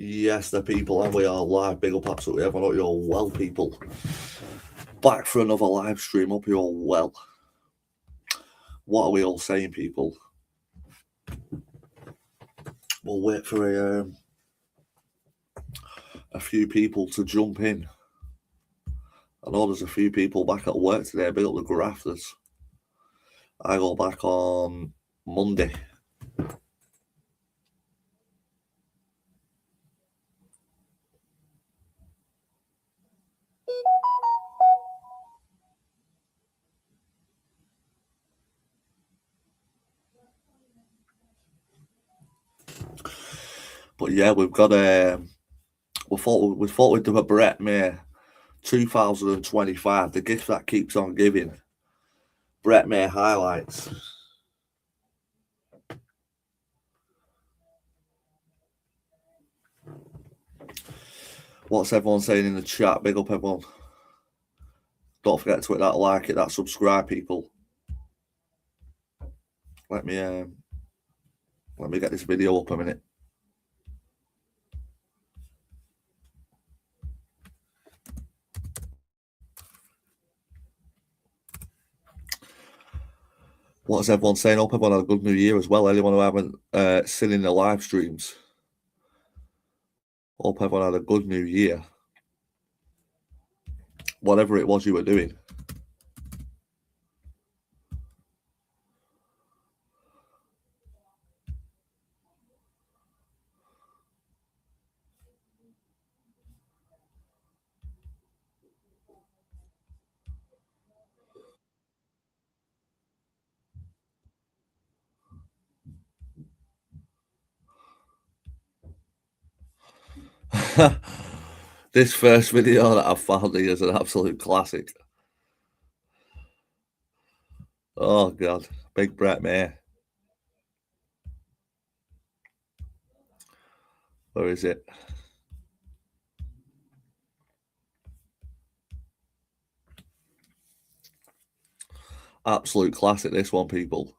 Yes, the people, and we are live. Big up absolutely everyone. Hope you're all well, people. Back for another live stream. Hope you're all well. What are we all saying, people? We'll wait for a few people to jump in. I know there's a few people back at work today. Big up the grafters. I go back on Monday. But yeah, we've got we thought we'd do a Brettmay 2025, the gift that keeps on giving. Brettmay highlights. What's everyone saying in the chat? Big up everyone. Don't forget to hit that like, hit that subscribe, people. Let me get this video up a minute. What's everyone saying? Hope everyone had a good new year as well. Anyone who haven't seen in the live streams, hope everyone had a good new year. Whatever it was you were doing. This first video that I found here is an absolute classic. Oh God, big Brettmay. Where is it? Absolute classic, this one, people.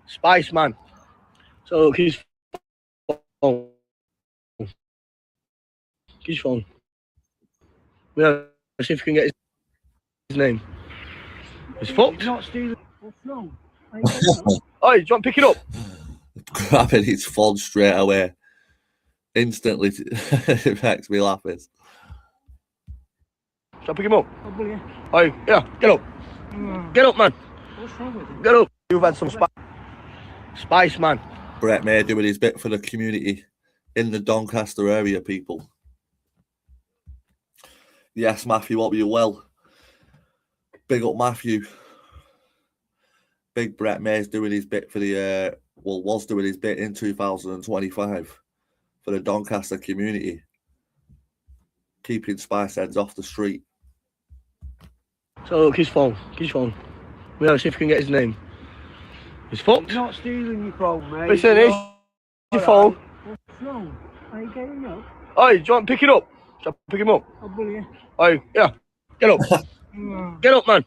Spice Man. So his phone. His phone. Yeah, see if we can get his name. It's fucked. Not stealing. What's wrong? Oh, do you want to pick it up? Grabbing his phone straight away. Instantly, it makes me laugh. Shall I pick him up? Oh, will you? Oh, yeah, get up. Get up, man. What's wrong with him? Get up. You've had some Spice Man. Brettmay doing his bit for the community in the Doncaster area, people. Yes, Matthew, hope you're well. Big up, Matthew. Big Brettmay's doing his bit for the, was doing his bit in 2025 for the Doncaster community. Keeping spice heads off the street. So look, his phone. His phone. We'll see if we can get his name. It's fucked. Not stealing your phone, mate. Listen, it's your phone. What's wrong? Are you getting up? Oh, do you want to pick it up? Shall I pick him up? Oh, will you? Oh, yeah. Get up. Get up, man.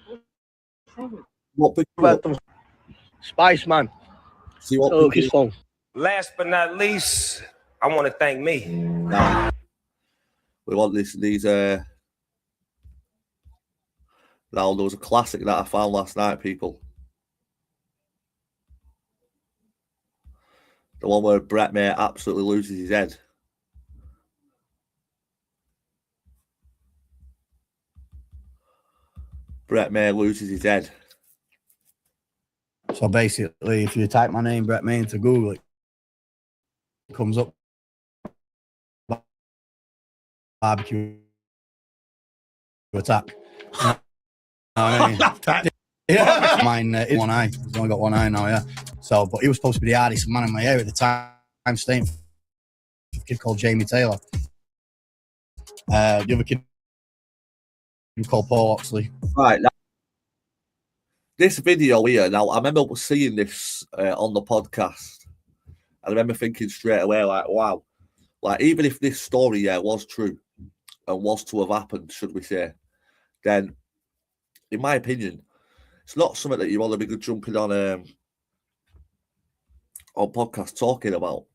What's wrong with him? What big You've had some Spice Man. See what So look, his phone. Last but not least, I want to thank me. We want these now there was a classic that I found last night, people. The one where Brettmay absolutely loses his head. Brettmay loses his head. So basically, if you type my name, Brettmay, into Google, it comes up barbecue attack. Yeah, mine is one eye. He's only got one eye now, yeah. So, but he was supposed to be the hardest man in my area at the time. I'm staying for a kid called Jamie Taylor. The other kid called Paul Oxley. Right, now, this video here, now I remember seeing this on the podcast. I remember thinking straight away, like, wow. Like, even if this story was true and was to have happened, should we say, then, in my opinion, it's not something that you want to be jumping on on podcast talking about.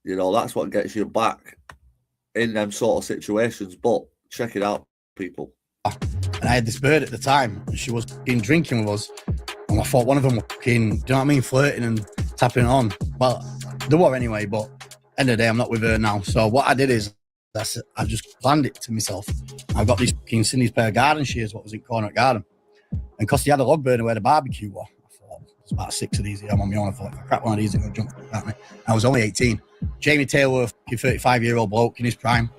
You know, that's what gets you back in them sort of situations. But check it out, people. And I had this bird at the time, and she was drinking with us. And I thought one of them was do you know what I mean, flirting and tapping on. Well, they were anyway, but end of the day, I'm not with her now. So what I did is, I just planned it to myself. I got these Cindy's pair of garden shears, what was it, Corner Garden. And because he had a log burner where the barbecue was, I thought, there's about 6 of these here. I'm on my own. I thought, if I crack one of these, I'm going to jump at me. I was only 18. Jamie Taylor, a 35-year-old bloke in his prime,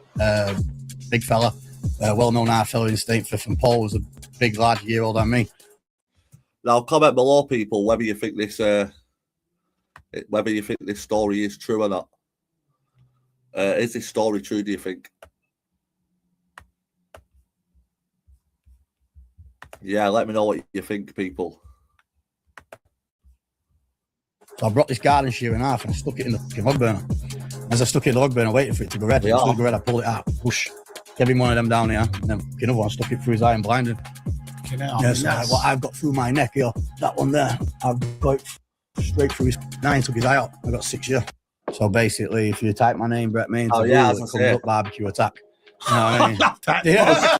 big fella, well-known art fella in Stainforth, and Paul was a big lad, a year older than me. Now, comment below, people, whether you think this story is true or not. Is this story true, do you think? Yeah, let me know what you think, people. So I brought this garden shear in half and I stuck it in the log burner. As I stuck it in the log burner, I waited for it to go red. Yeah. As soon as it go red, I pulled it out, whoosh, gave him one of them down here, and then another one, stuck it through his eye and blinded. Yes, what I've got through my neck here, that one there, I've got it straight through his 9, took his eye out. I got 6 years. So basically, if you type my name, Brettmay, into Google, it comes up barbecue attack. You know what I mean? Yeah.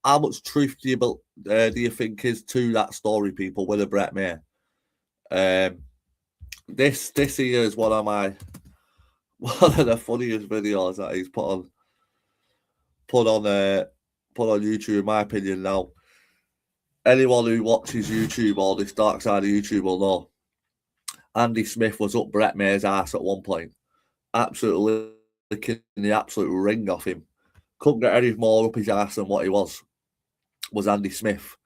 How much truth do you think is to that story, people, with a Brettmay? This here is one of the funniest videos that he's put on YouTube, in my opinion. Now, anyone who watches YouTube or this dark side of YouTube will know Andy Smith was up Brettmay's ass at one point, absolutely licking the absolute ring off him. Couldn't get any more up his ass than what he was Andy Smith.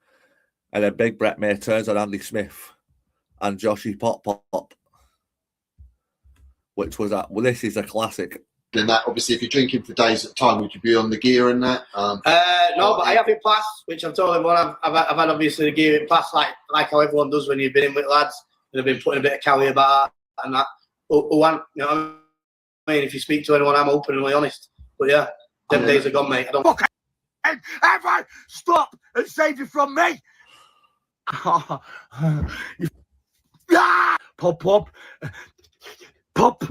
And then big Brettmay turns on Andy Smith and Joshy Pop Pop, which was this is a classic. And that, obviously, if you're drinking for days at a time, would you be on the gear and that? No, but I have it passed, which I've told everyone. I've had obviously the gear in passed, like how everyone does when you've been in with lads and have been putting a bit of cali about and that. You know what I mean? If you speak to anyone, I'm openly honest. But yeah, them days are gone, mate. I don't. Okay. Ever stop and save you from me? Pop, pop, pop,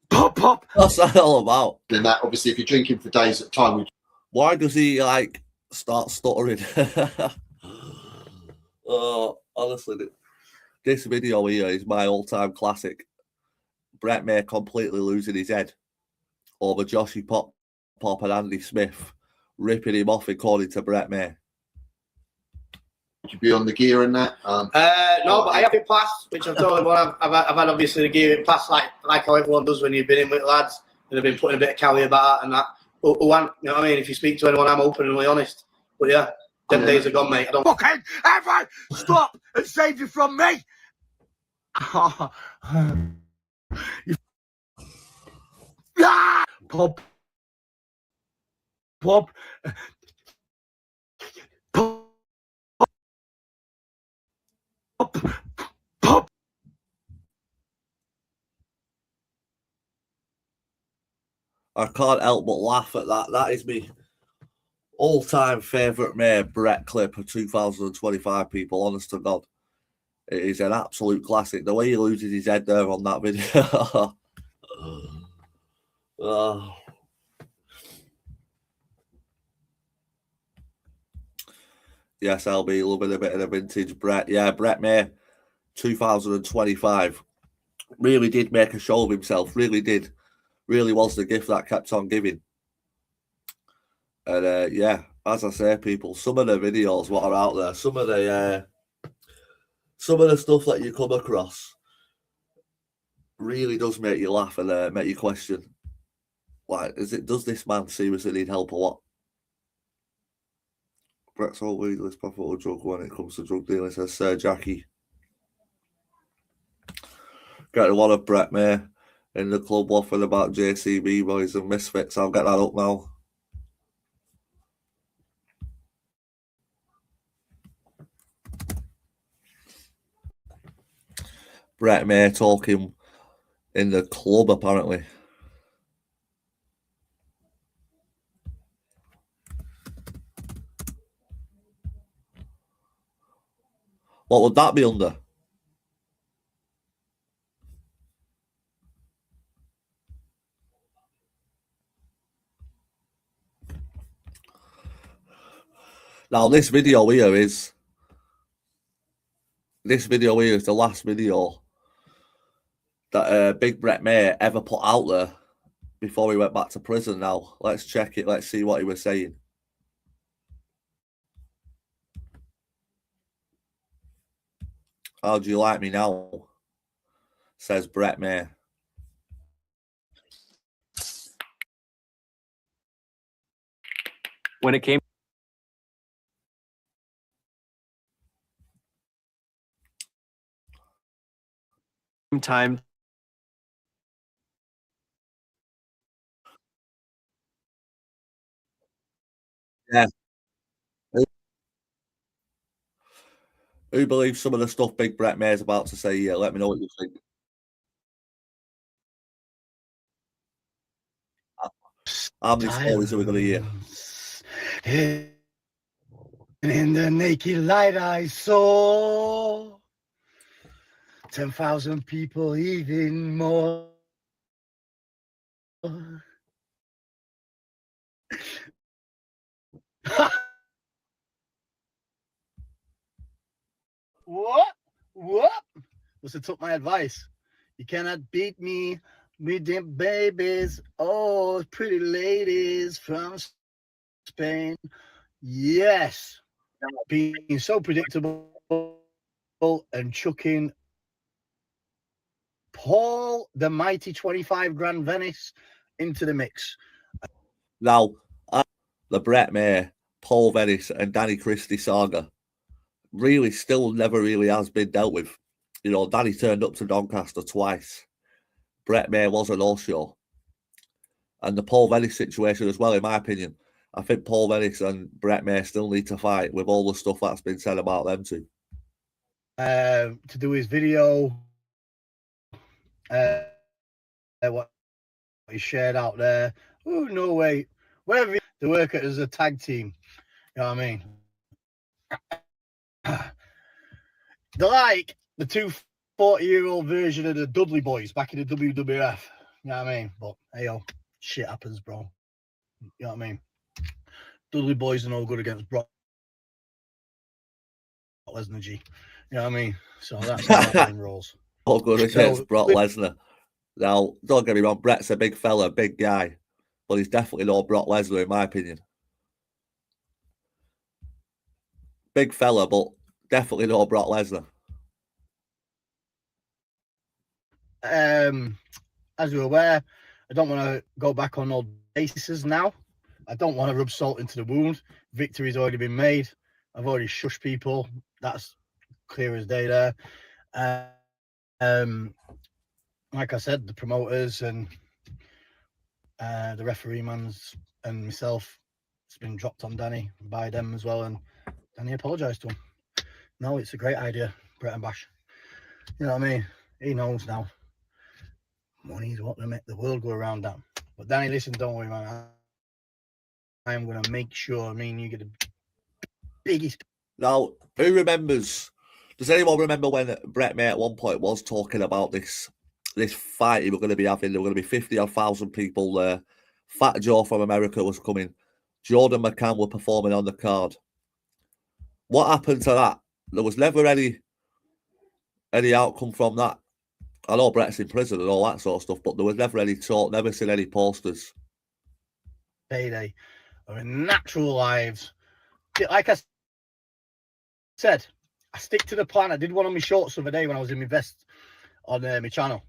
pop, pop. What's that all about? And that, obviously, if you're drinking for days at a time, why does he start stuttering? Honestly, this video here is my all-time classic. Brettmay completely losing his head over Joshy Pop Pop and Andy Smith ripping him off, according to Brettmay. would you be on the gear and that? No, but I have it passed, which I've told everyone. I've had obviously the gear in passed, like how everyone does when you've been in with lads and have been putting a bit of cali about and that. You know what I mean? If you speak to anyone, I'm openly honest. But yeah, them days are gone, mate. I don't. Okay, ever stop and save you from me? Pop, pop, pop, pop. I can't help but laugh at that. That is me all-time favourite Brett clip of 2025, people, honest to God. It is an absolute classic. The way he loses his head there on that video. Oh. Yes, LB, loving a bit of the vintage Brett. Yeah, Brettmay, 2025. Really did make a show of himself. Really did. Really was the gift that kept on giving. And yeah, as I say, people, some of the videos what are out there, some of the stuff that you come across really does make you laugh and make you question, like, does this man seriously need help or what? Brett's all weedless profitable drug when it comes to drug dealing, says Sir Jackie. Get one of Brettmay in the club waffling about JCB boys and misfits. I'll get that up now. Brettmay talking in the club, apparently. What would that be under? Now, this video here is the last video that Big Brettmay ever put out there before he went back to prison. Now, let's check it. Let's see what he was saying. How do you like me now? Says Brettmay. When it came time Yeah. Who believes some of the stuff Big Brettmay is about to say here? Let me know what you think. How many stories are we going to hear? And in the naked light I saw 10,000 people, even more. What? Must have took my advice. You cannot beat me with them babies. Oh, pretty ladies from Spain. Yes. Being so predictable and chucking Paul the mighty 25 grand Venice into the mix. Now, the Brettmay, Paul Venice and Danny Christie saga really still never really has been dealt with. You know, Danny turned up to Doncaster twice. Brettmay was a no-show. And the Paul Venice situation as well, in my opinion. I think Paul Venice and Brettmay still need to fight with all the stuff that's been said about them two. To do his video, what he shared out there. Oh, no way. Wherever they work as a tag team. You know what I mean? They're like the two 40-year-old version of the Dudley Boys back in the WWF. You know what I mean? But hey, yo, shit happens, bro. You know what I mean? Dudley Boys are no good against Brock Lesnar G. You know what I mean? So that's how that rolls. All good against Brock Lesnar. Now, don't get me wrong, Brett's a big fella, big guy, but he's definitely no Brock Lesnar, in my opinion. Big fella, but definitely no Brock Lesnar. As you're aware, I don't want to go back on old bases now. I don't want to rub salt into the wound. Victory's already been made. I've already shushed people. That's clear as day there. Like I said, the promoters and the referee mans and myself, it's been dropped on Danny by them as well, and Danny apologised to him. No, it's a great idea, Brett and Bash. You know what I mean? He knows now. Money's what to make the world go around down. But Danny, listen, don't worry, man. I am going to make sure, you get the biggest. Now, who remembers? Does anyone remember when Brettmay at one point was talking about this fight he was going to be having? There were going to be 50,000 people there. Fat Joe from America was coming. Jordan McCann were performing on the card. What happened to that? There was never any outcome from that. I know Brett's in prison and all that sort of stuff, but there was never any talk, never seen any posters. Payday or in natural lives. Like I said, I stick to the plan. I did one on my shorts the other day when I was in my vest on my channel.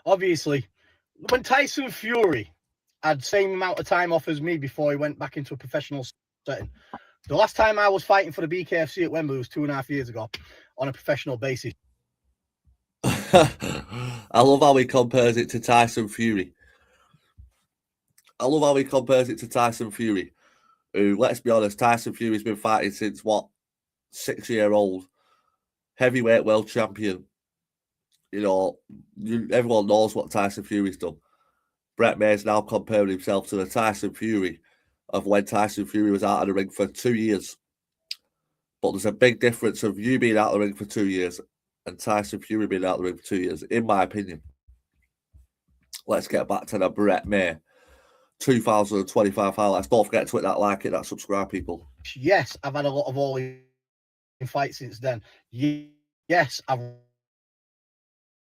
Obviously, when Tyson Fury had the same amount of time off as me before he went back into a professional setting, the last time I was fighting for the BKFC at Wembley was 2.5 years ago on a professional basis. I love how he compares it to Tyson Fury. Who, let's be honest, Tyson Fury's been fighting since, 6-year-old, heavyweight world champion. You know, everyone knows what Tyson Fury's done. Brettmay's now comparing himself to the Tyson Fury of when Tyson Fury was out of the ring for 2 years. But there's a big difference of you being out of the ring for 2 years and Tyson Fury being out of the ring for 2 years, in my opinion. Let's get back to the Brettmay 2,025 highlights. Don't forget to hit that like, hit that subscribe, people. Yes, I've had a lot of all-in fights since then. Yes, I've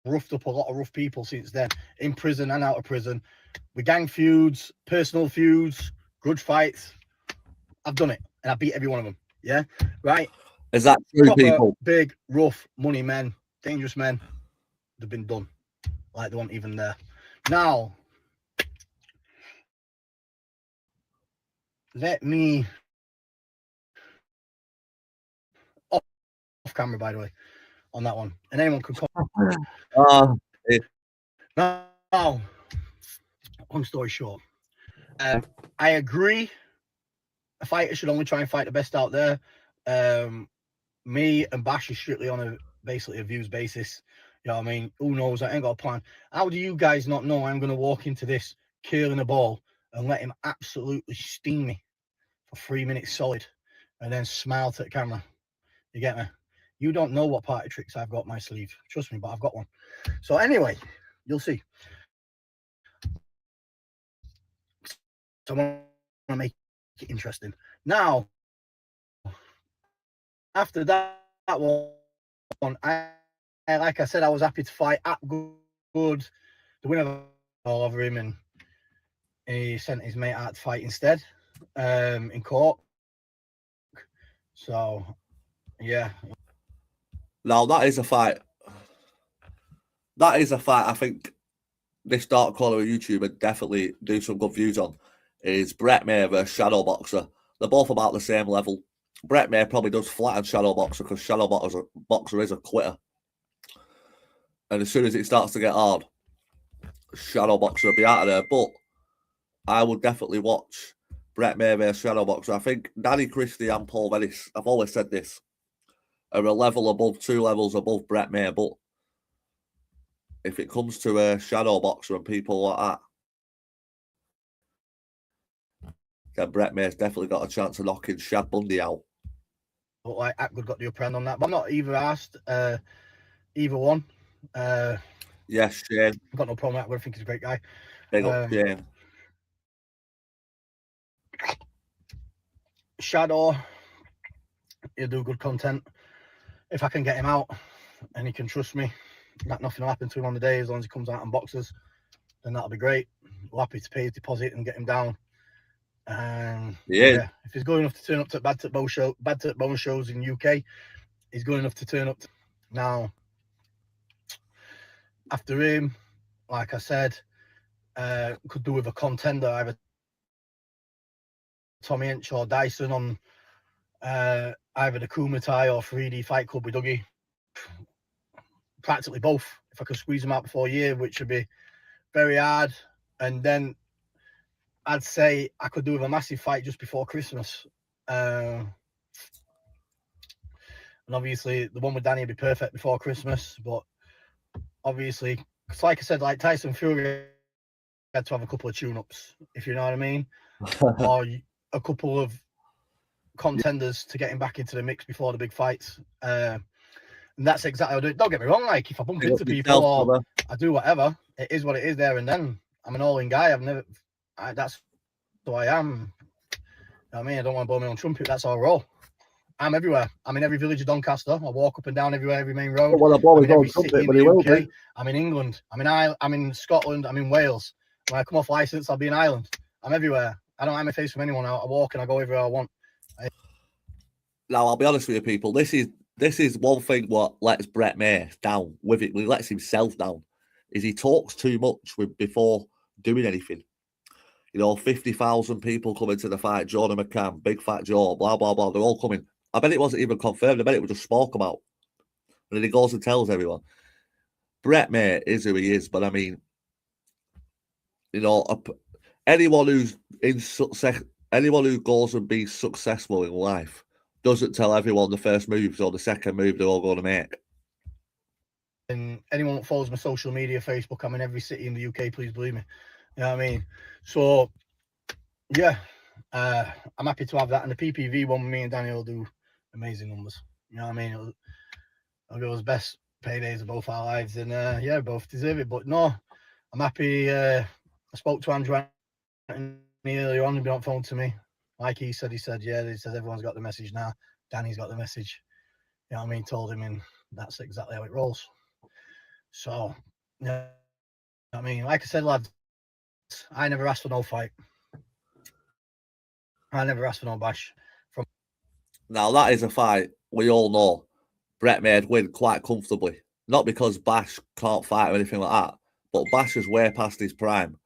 roughed up a lot of rough people since then, in prison and out of prison, with gang feuds, personal feuds, grudge fights. I've done it, and I beat every one of them. Yeah, right. Is that true, Proper, people? big, rough, money men, dangerous men. They've been done. Like they weren't even there. Now, let me off camera, by the way, on that one, and anyone could call. Now, long story short, I agree. A fighter should only try and fight the best out there. Me and Bash is strictly on basically a views basis. You know what I mean? Who knows? I ain't got a plan. How do you guys not know I'm going to walk into this curling a ball and let him absolutely steam me for 3 minutes solid and then smile to the camera? You get me? You don't know what party tricks I've got up my sleeve. Trust me, but I've got one. So anyway, you'll see. So I want to make it interesting. Now, after that one, I like I said, I was happy to fight at good. The winner all over him, and he sent his mate out to fight instead in court. So, yeah. Now, that is a fight. That is a fight I think this dark corner of YouTube would definitely do some good views on. Is Brettmay versus Shadow Boxer. They're both about the same level. Brettmay probably does flatten Shadow Boxer because Shadow Boxer is a quitter. And as soon as it starts to get hard, Shadow Boxer will be out of there. But I would definitely watch Brettmay versus Shadow Boxer. I think Danny Christie and Paul Venice, I've always said this, are a level above, 2 levels above Brettmay. But if it comes to a Shadow Boxer and people like that, then Brettmay's definitely got a chance of knocking Shad Bundy out. But like Atwood got the upper hand on that. But I'm not either asked either one. Yes, Shane. I've got no problem with Atwood. I think he's a great guy. Big up, Shane. Shadow, he'll do good content. If I can get him out and he can trust me that nothing will happen to him on the day as long as he comes out and boxes, then that'll be great. We're happy to pay his deposit and get him down. And yeah, if he's good enough to turn up to Bad to Bone shows in UK, he's good enough to turn up. Now, after him, like I said, could do with a contender, either Tommy Inch or Dyson on either the Kumatai or 3D Fight Club with Dougie. Practically both, if I could squeeze them out before a year, which would be very hard. And then I'd say I could do with a massive fight just before Christmas. And obviously the one with Danny would be perfect before Christmas, but obviously, because like I said, like Tyson Fury had to have a couple of tune-ups, if you know what I mean, or a couple of contenders to get him back into the mix before the big fights. And that's exactly how I do it. Don't get me wrong, like if I bump into people or I do whatever, it is what it is there and then. I'm an all-in guy. That's who I am. You know what I mean? I don't want to blow my own trumpet. That's all roll. I'm everywhere. I'm in every village of Doncaster. I walk up and down everywhere, every main road. I'm in every city in the UK. I'm in England. I'm in Scotland. I'm in Wales. When I come off license, I'll be in Ireland. I'm everywhere. I don't hide my face from anyone. I walk and I go everywhere I want. Now, I'll be honest with you, people. This is one thing what lets Brettmay down with it. He lets himself down. Is he talks too much before doing anything. You know, 50,000 people coming to the fight. Jordan McCann, Big Fat Joe, blah, blah, blah. They're all coming. I bet it wasn't even confirmed. I bet it was just spoke about. And then he goes and tells everyone. Brettmay is who he is. But, I mean, you know, anyone who's in success, anyone who goes and be successful in life doesn't tell everyone the first moves or the second move they're all going to make. And anyone that follows my social media, Facebook, I'm in every city in the UK, please believe me. You know what I mean? So, yeah, I'm happy to have that. And the PPV one, me and Danny will do amazing numbers. You know what I mean? It'll be his best paydays of both our lives. And, yeah, both deserve it. But, no, I'm happy. I spoke to Andrew earlier on, he been on phone to me. Like he said, yeah, he says everyone's got the message now. Danny's got the message. You know what I mean? Told him, and that's exactly how it rolls. So, yeah, I mean, like I said, lads, I never asked for no fight. I never asked for no bash. Now, that is a fight we all know Brettmay would win quite comfortably. Not because Bash can't fight or anything like that, but Bash is way past his prime.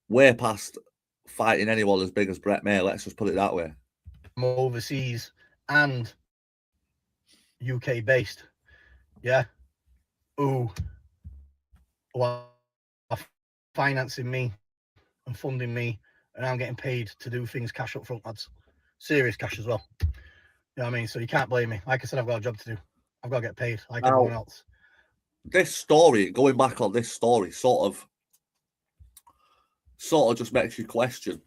Way past fighting anyone as big as Brettmay, let's just put it that way. From overseas and UK based, yeah, who are financing me and funding me, and I'm getting paid to do things cash up front, lads. Serious cash as well. You know what I mean? So you can't blame me. Like I said, I've got a job to do. I've got to get paid like everyone else. This story, going back on this story, sort of just makes you question.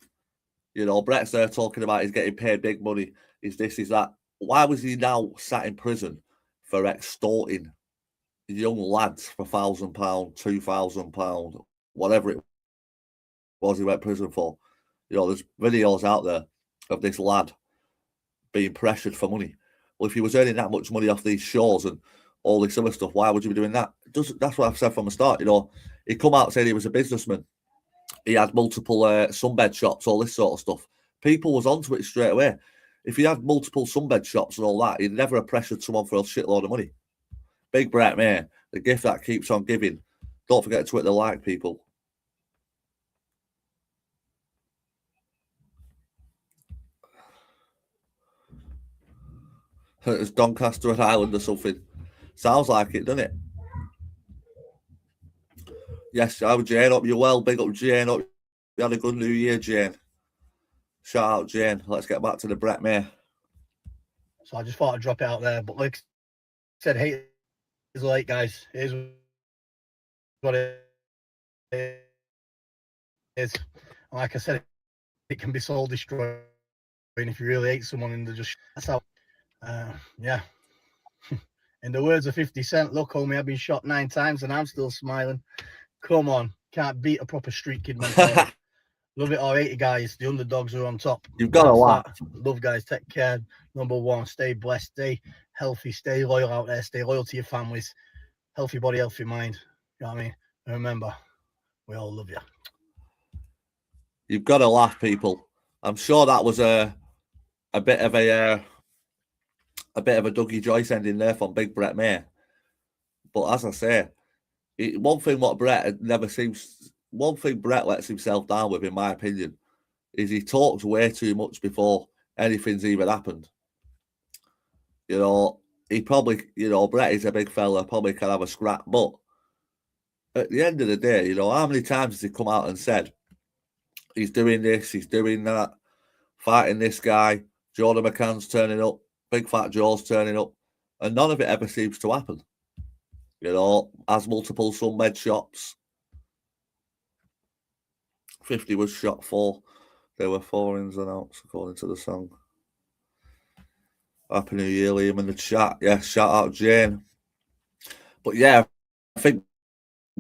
You know, Brett's there talking about he's getting paid big money, is this, is that. Why was he now sat in prison for extorting young lads for £1,000, £2,000, whatever it was he went to prison for? You know, there's videos out there of this lad being pressured for money. Well, if he was earning that much money off these shows and all this other stuff, why would you be doing that? That's what I've said from the start. You know, he come out saying he was a businessman. He had multiple sunbed shops, all this sort of stuff. People was onto it straight away. If he had multiple sunbed shops and all that, he'd never have pressured someone for a shitload of money. Big Brettmay, the gift that keeps on giving. Don't forget to hit the like, people. It's Doncaster and Ireland or something. Sounds like it, doesn't it? Yes, I'm Jane. Hope you're well. Big up, Jane. Hope you had a good New Year, Jane. Shout out, Jane. Let's get back to the Brettmay. So I just thought I'd drop it out there. But like I said, hey, it's late, guys. Here's what it is. Like I said, it can be soul destroying if you really hate someone and just that's how. Yeah. In the words of 50 Cent, look, homie, I've been shot 9 times and I'm still smiling. Come on, can't beat a proper street kid mentality. Love it or hate it, guys. The underdogs are on top. You've got a lot. Love, guys. Take care. Number one, stay blessed, stay healthy, stay loyal out there, stay loyal to your families. Healthy body, healthy mind. You know what I mean? And remember, we all love you. You've got to laugh, people. I'm sure that was a bit of a Dougie Joyce ending there from Big Brettmay. But as I say, one thing Brett lets himself down with, in my opinion, is he talks way too much before anything's even happened. You know, he probably, Brett is a big fella, probably can have a scrap, but at the end of the day, you know, how many times has he come out and said he's doing this, he's doing that, fighting this guy, Jordan McCann's turning up, Big Fat Joe's turning up, and none of it ever seems to happen. You know, has multiple sunbed shops. 50 was shot 4. There were 4 ins and outs, according to the song. Happy New Year, Liam, in the chat. Yeah, shout out Jane. But yeah, I think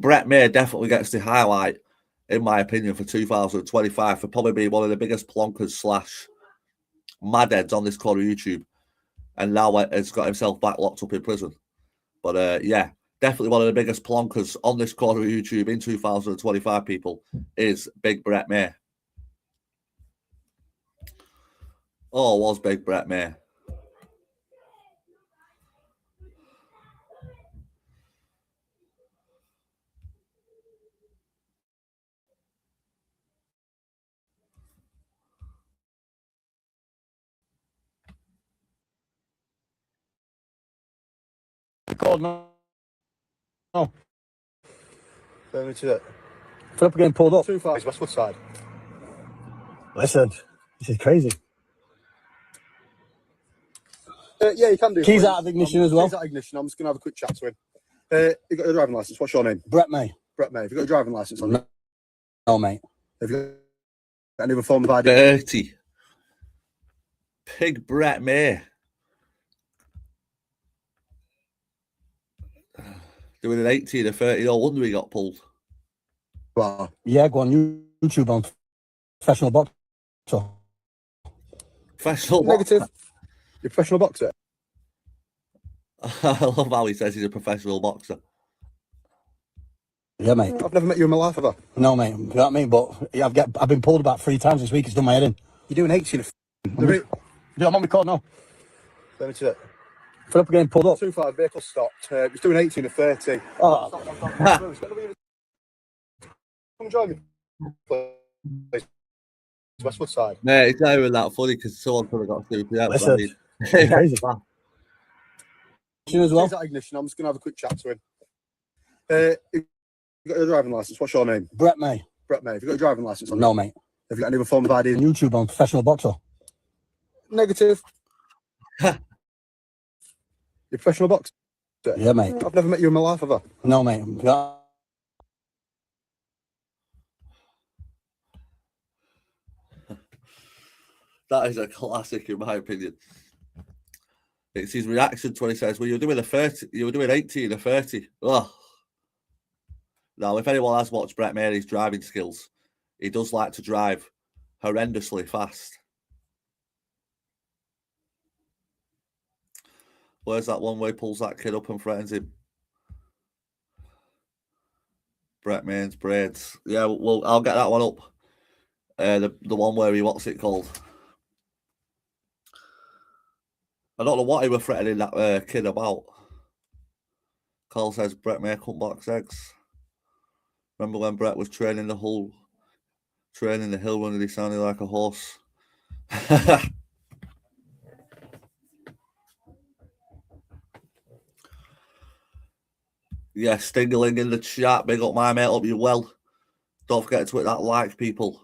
Brettmay definitely gets the highlight, in my opinion, for 2025 for probably being one of the biggest plonkers / madheads on this corner of YouTube. And now has got himself back locked up in prison. But yeah, definitely one of the biggest plonkers on this corner of YouTube in 2025, people, is Big Brettmay. Oh, was Big Brettmay. Record now. No. Let me to it. Philip getting pulled up. 2 5 Westwood side. Listen, this is crazy. Yeah, you can do. Keys out of ignition as well. Keys out of ignition. I'm just going to have a quick chat to him. You got your driving license? What's your name? Brettmay. Brettmay. Have you got your driving license on you? No, mate. Have you got any other form of ID? Dirty. Big Brettmay. Doing an 18 or 30. No wonder he got pulled. Wow. Yeah, go on YouTube on professional boxer. Professional Negative. boxer. You're a professional boxer. I love how he says he's a professional boxer. Yeah, mate. I've never met you in my life, have I? No, mate. You know what I mean? But yeah, I've been pulled about 3 times this week. It's done my head in. You're doing 18. Yeah, I'm on record now. Let me see it. Fed up getting pulled up. 2-5 vehicle stopped. He's doing 18 to 30. Oh, Come join me, please. Westwood side. Mate, it's not even that funny because someone could have got through. Yeah, listen. crazy. As well. He's at ignition. I'm just going to have a quick chat to him. You got your driving license? What's your name? Brettmay. Brettmay. Have you got a driving license? No, mate. Have you got any other form of ID? On YouTube, I'm a professional boxer. Negative. You're a professional boxer? Yeah, mate. I've never met you in my life, have I? No, mate. Yeah. That is a classic, in my opinion. It's his reaction to when he says, "Well, you were doing 18 or 30." Ugh. Now, if anyone has watched Brettmay's driving skills, he does like to drive horrendously fast. Where's that one where he pulls that kid up and threatens him? Brettmay's braids. Yeah, well, I'll get that one up. The one where he, what's it called? I don't know what he was threatening that kid about. Carl says Brettmay couldn't box eggs. Remember when Brett was training the hill run and he sounded like a horse? Yeah, Stingling in the chat. Big up my mate, hope you well. Don't forget to hit that like, people.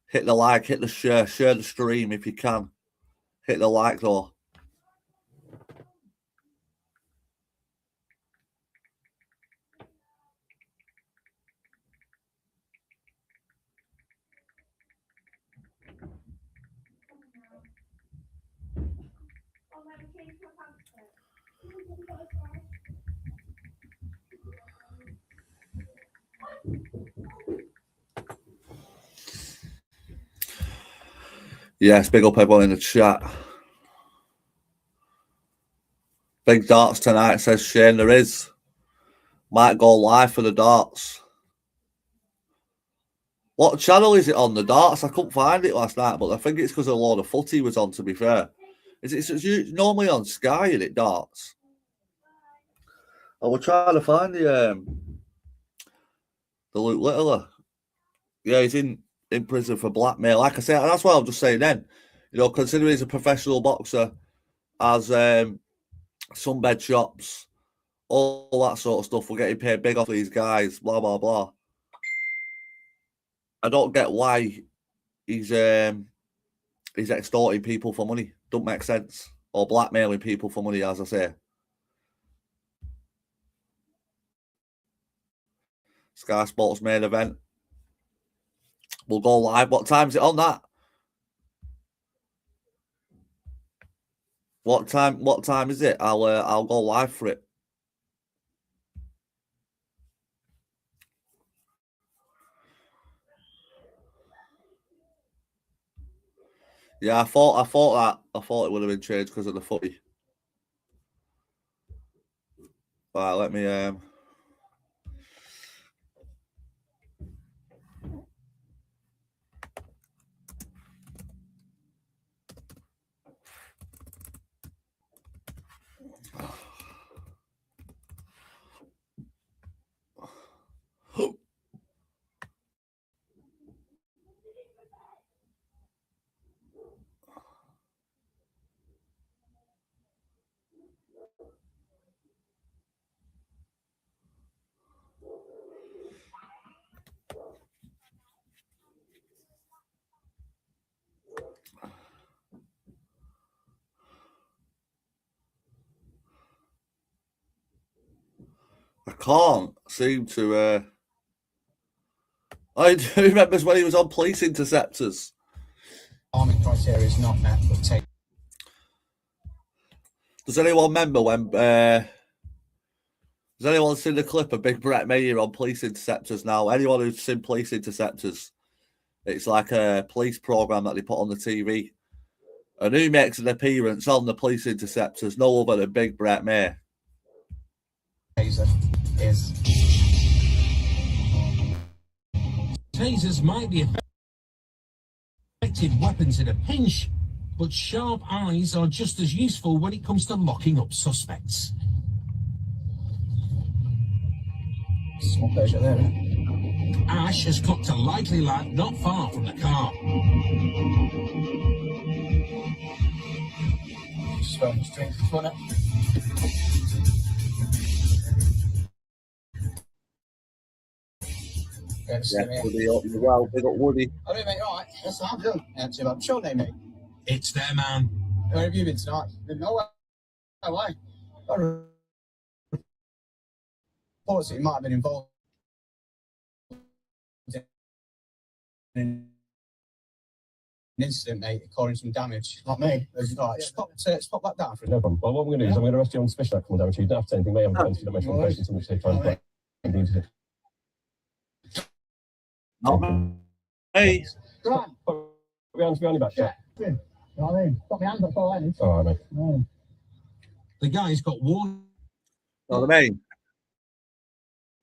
Hit the like, hit the share the stream if you can. Hit the like though. Yes, big up everyone in the chat. Big darts tonight, says Shane. There is. Might go live for the darts. What channel is it on, the darts? I couldn't find it last night, but I think it's because a load of footy was on, to be fair. It's normally on Sky, isn't it, darts? I was trying to find the Luke Littler. Yeah, he's in prison for blackmail. Like I said, that's what I'm just saying then. You know, considering he's a professional boxer, has sunbed shops, all that sort of stuff. We're getting paid big off these guys, blah, blah, blah. I don't get why he's extorting people for money. Don't make sense. Or blackmailing people for money, as I say. Sky Sports main event. We'll go live. What time is it on that? What time is it? I'll go live for it. Yeah, I thought it would have been changed because of the footy. Right, let me I can't seem to I do remember when he was on police interceptors. Arming criteria is not met, but take. Does anyone remember when has anyone seen the clip of Big Brettmay on police interceptors now? Anyone who's seen police interceptors, It's like a police program that they put on the TV. And who makes an appearance on the Police Interceptors? No other than Big Brettmay. Tasers might be effective weapons in a pinch, but sharp eyes are just as useful when it comes to locking up suspects. Small pleasure there. Ash has clocked a likely lad not far from the car. Just running straight to the front. Yeah, Woody up as well. Big up Woody. All right, mate. All right. That's what I'm doing. What's your name, mate? It's their man. Where have you been tonight? Been nowhere. Why? Reports that you might have been involved in an incident, mate, causing some damage. Not me. Just pop that down for a No problem. Well, what I'm going to do is I'm going to arrest you on suspicion of criminal damage. You don't have to say anything. They haven't done anything. You don't mention one question in which they try and play. Hey. Right. Put your hands behind your back. Yeah. You know what I mean? Got my hands up for any. All right, mate. The guy's got warning Know what I mean?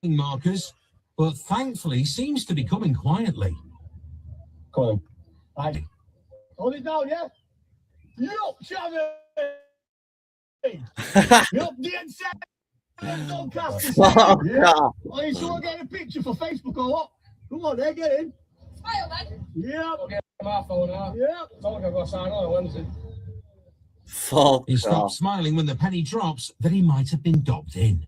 markers, but thankfully seems to be coming quietly. Come on. Right. Hold it down, yeah? Yup, Chevy! Yup, the inside! Don't cast the same. Yeah. Oh, you still getting a picture for Facebook or what? Come on, there, get in. Smile, man. Yeah. I'll get my phone out. Yeah. Told I've got to sign on Wednesday. Fuck. He stops smiling when the penny drops that he might have been dobbed in.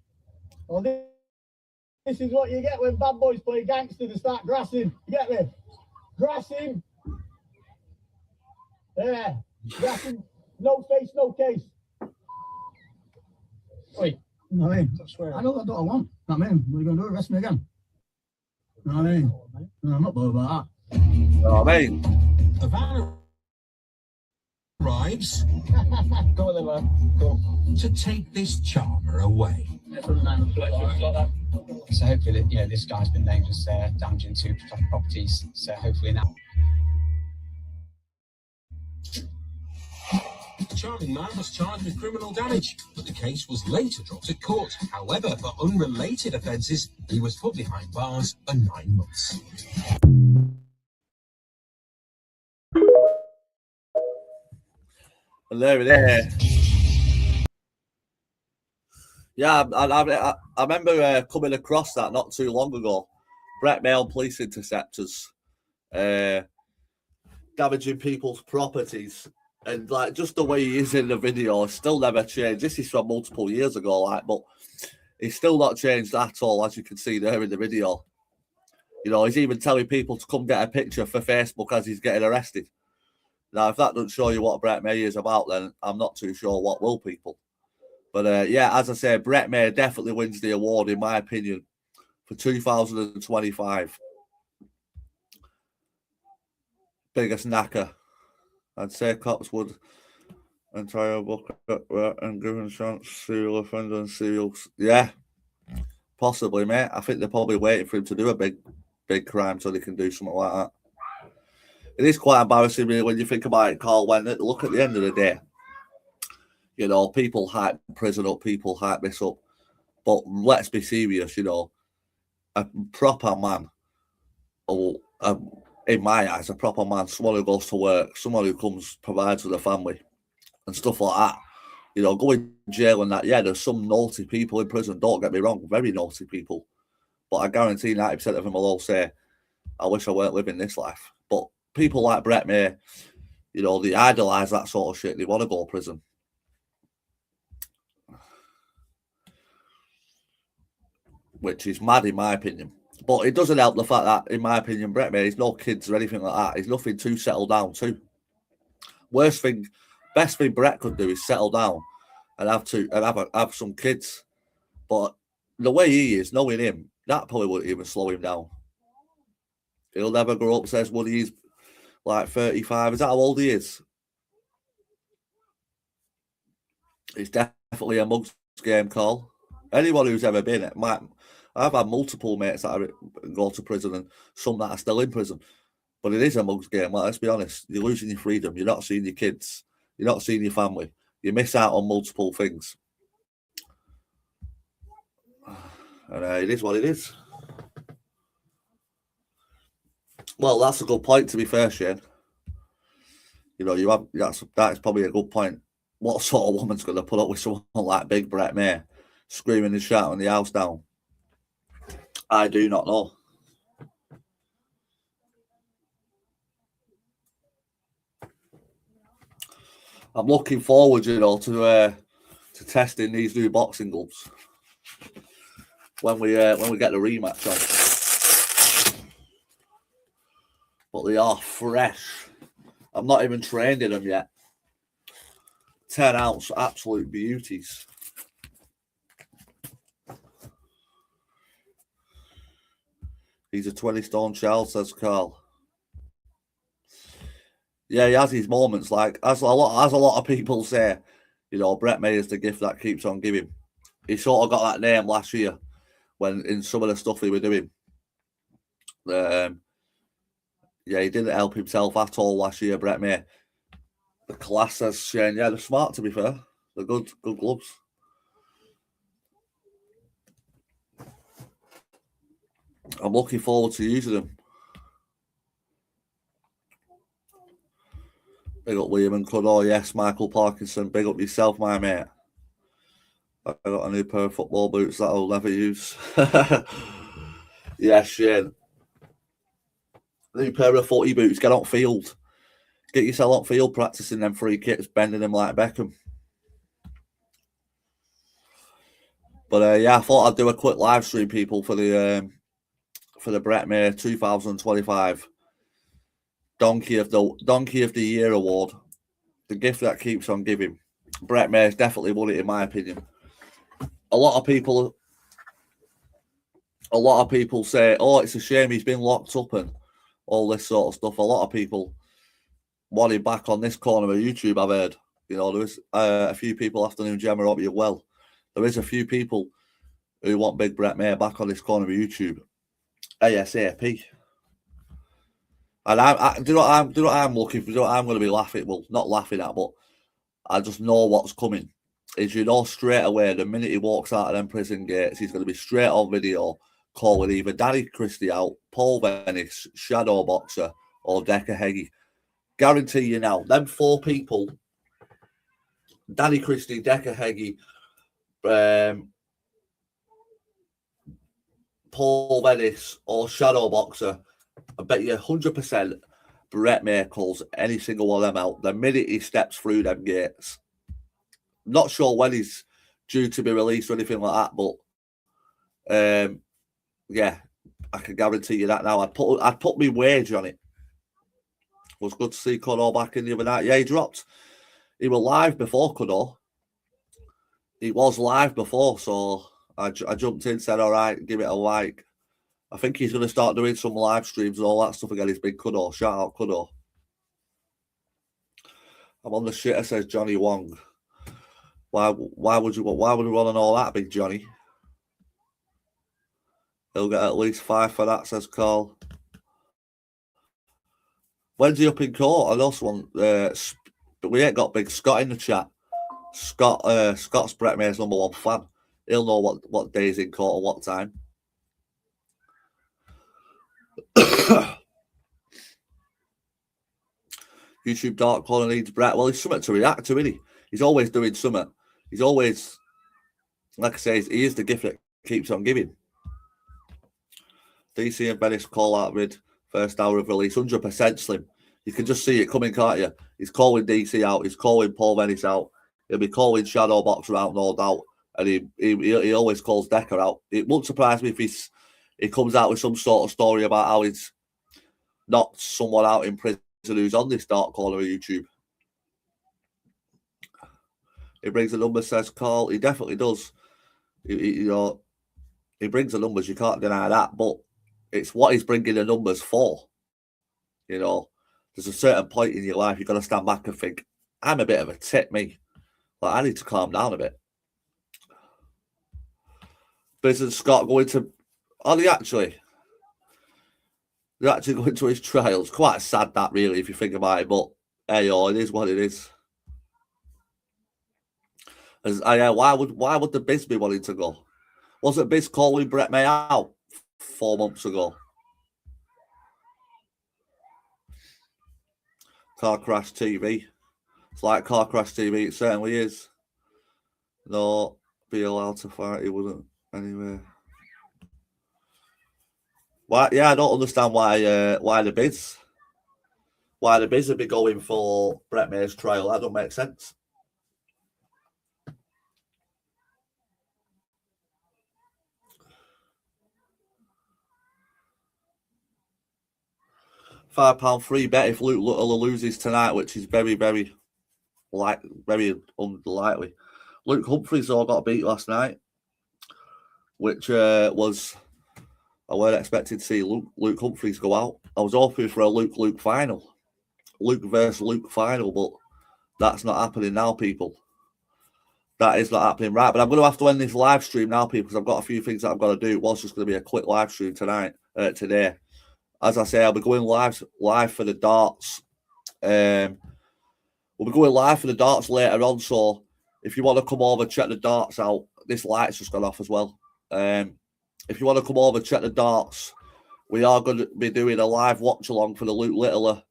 Well, this is what you get when bad boys play gangster to start grassing. You get me? Grassing. Yeah. Grassing. No face, no case. Wait. You know what I mean? I know that's what I want. You know what I mean? What are you going to do? Arrest me again? You know what I mean? No, I'm not bothered about that. You know what I mean? The van arrives Go on then, man. Go on. to take this charmer away. So hopefully, this guy's been named as damaging two properties. So hopefully now. The charming man was charged with criminal damage, but the case was later dropped at court. However, for unrelated offences, he was put behind bars for 9 months. And there it is. Yeah, I remember coming across that not too long ago. Brettmay on Police Interceptors, damaging people's properties. And like just the way he is in the video, still never changed. This is from multiple years ago, but he's still not changed at all, as you can see there in the video. He's even telling people to come get a picture for Facebook as he's getting arrested. Now, if that doesn't show you what Brettmay is about, then I'm not too sure what will, people. But yeah, as I say, Brettmay definitely wins the award, in my opinion, for 2025. Biggest knacker. I'd say cops would entire book and give a chance serial offender and serials. Yeah, possibly, mate. I think they're probably waiting for him to do a big crime so they can do something like that. It is quite embarrassing, really, when you think about it, Carl. When look at the end of the day, people hype prison up, people hype this up, but let's be serious. A proper man, in my eyes, a proper man, someone who goes to work, someone who provides for the family and stuff like that. Going to jail and that, yeah, there's some naughty people in prison, don't get me wrong, very naughty people. But I guarantee 90% of them will all say, I wish I weren't living this life. But people like Brettmay, they idolise that sort of shit. They want to go to prison. Which is mad, in my opinion. But it doesn't help the fact that, in my opinion, Brettmay, he's no kids or anything like that. He's nothing to settle down to. Best thing Brett could do is settle down and have some kids. But the way he is, knowing him, that probably wouldn't even slow him down. He'll never grow up, says Woody. He's like 35. Is that how old he is? It's definitely a mug's game, Carl. Anyone who's ever been it I've had multiple mates that go to prison and some that are still in prison. But it is a mug's game. Like, let's be honest. You're losing your freedom. You're not seeing your kids. You're not seeing your family. You miss out on multiple things. And it is what it is. Well, that's a good point, to be fair, Shane. You know, that's probably a good point. What sort of woman's going to put up with someone like Big Brettmay screaming and shouting the house down? I do not know. I'm looking forward, you know, to testing these new boxing gloves when we get the rematch on. But they are fresh. I'm not even trained in them yet. 10 ounce absolute beauties. He's a 20-stone child, says Carl. Yeah, he has his moments. Like as a lot of people say, you know, Brettmay is the gift that keeps on giving. He sort of got that name last year when in some of the stuff he was doing. Yeah, he didn't help himself at all last year, Brettmay. The class, says Shane. Yeah, they're smart, to be fair. They're good gloves. I'm looking forward to using them. Big up Liam and Cudor. Yes, Michael Parkinson. Big up yourself, my mate. I got a new pair of football boots that I'll never use. Yeah, Shane. New pair of footy boots. Get on field. Get yourself on field practicing them free kicks, bending them like Beckham. But yeah, I thought I'd do a quick live stream, people, for the Brettmay 2025 Donkey of the Year award. The gift that keeps on giving. Brettmay's definitely won it, in my opinion. A lot of people say, "Oh, it's a shame he's been locked up," and all this sort of stuff. A lot of people want him back on this corner of YouTube. I've heard. You know, there is a few people. Afternoon, Gemma, hope you're well. There is a few people who want Big Brettmay back on this corner of YouTube ASAP. And I do what I'm looking for. Do what I'm going to be laughing. Well, not laughing at, but I just know what's coming. Is, you know, straight away the minute he walks out of them prison gates, he's going to be straight on video calling either Danny Christie out, Paul Venice, Shadow Boxer, or Decker Heggie. Guarantee you now, them four people, Danny Christie, Decker Heggie, Paul Venice, or Shadow Boxer, I bet you 100% Brettmay calls any single one of them out the minute he steps through them gates. Not sure when he's due to be released or anything like that, but yeah, I can guarantee you that now. I'd put my wage on it. It was good to see Cudor back in the other night. Yeah, he dropped. He was live before Cudor. He was live before, so I jumped in, said, all right, give it a like. I think he's going to start doing some live streams and all that stuff again. He's big Cudor. Shout out Cudor. I'm on the shitter, says Johnny Wong. Why would you want to know that, Big Johnny? He'll get at least 5 for that, says Carl. When's he up in court? I know someone. We ain't got Big Scott in the chat. Scott's Brettmay's #1 fan. He'll know what day he's in court and what time. YouTube Dark Corner needs Brett. Well, he's something to react to, isn't he? He's always doing something. He's always, like I say, he is the gift that keeps on giving. DC and Venice call out with first hour of release, 100% Slim. You can just see it coming, can't you? He's calling DC out. He's calling Paul Venice out. He'll be calling Shadow Boxer out, no doubt. And he always calls Decker out. It won't surprise me if he comes out with some sort of story about how he's knocked someone out in prison who's on this dark corner of YouTube. He brings the numbers, says Carl. He definitely does. He brings the numbers. You can't deny that. But it's what he's bringing the numbers for. You know, there's a certain point in your life you've got to stand back and think, I'm a bit of a tit, me. Like, I need to calm down a bit. But isn't Scott going to... Are they actually? They're actually going to his trial. It's quite sad, that, really, if you think about it. But hey, it is what it is. Why would the Biz be wanting to go? Wasn't Biz calling Brettmay out 4 months ago? Car Crash TV. It's like Car Crash TV. It certainly is. No, be allowed to fight. He wouldn't anyway. Why? Yeah, I don't understand why the Biz would be going for Brettmay's trial. That don't make sense. £5 free bet if Luke Little loses tonight, which is very, very unlikely. Luke Humphries all got beat last night, which was I weren't expecting to see Luke Humphries go out. I was hoping for a Luke final, Luke versus Luke final, but that's not happening now, people. That is not happening, right? But I'm going to have to end this live stream now, people, because I've got a few things that I've got to do. It was just going to be a quick live stream today. As I say, I'll be going live for the darts. We'll be going live for the darts later on. So if you want to come over, check the darts out. This light's just gone off as well. If you want to come over, check the darts. We are going to be doing a live watch along for the Luke Littler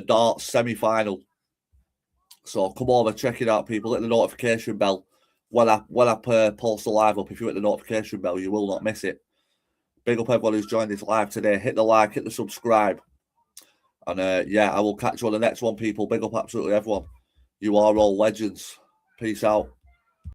darts semi-final. So come over, check it out, people. Hit the notification bell when I post the live up. If you hit the notification bell, you will not miss it. Big up everyone who's joined this live today. Hit the like, hit the subscribe. And yeah, I will catch you on the next one, people. Big up absolutely everyone. You are all legends. Peace out.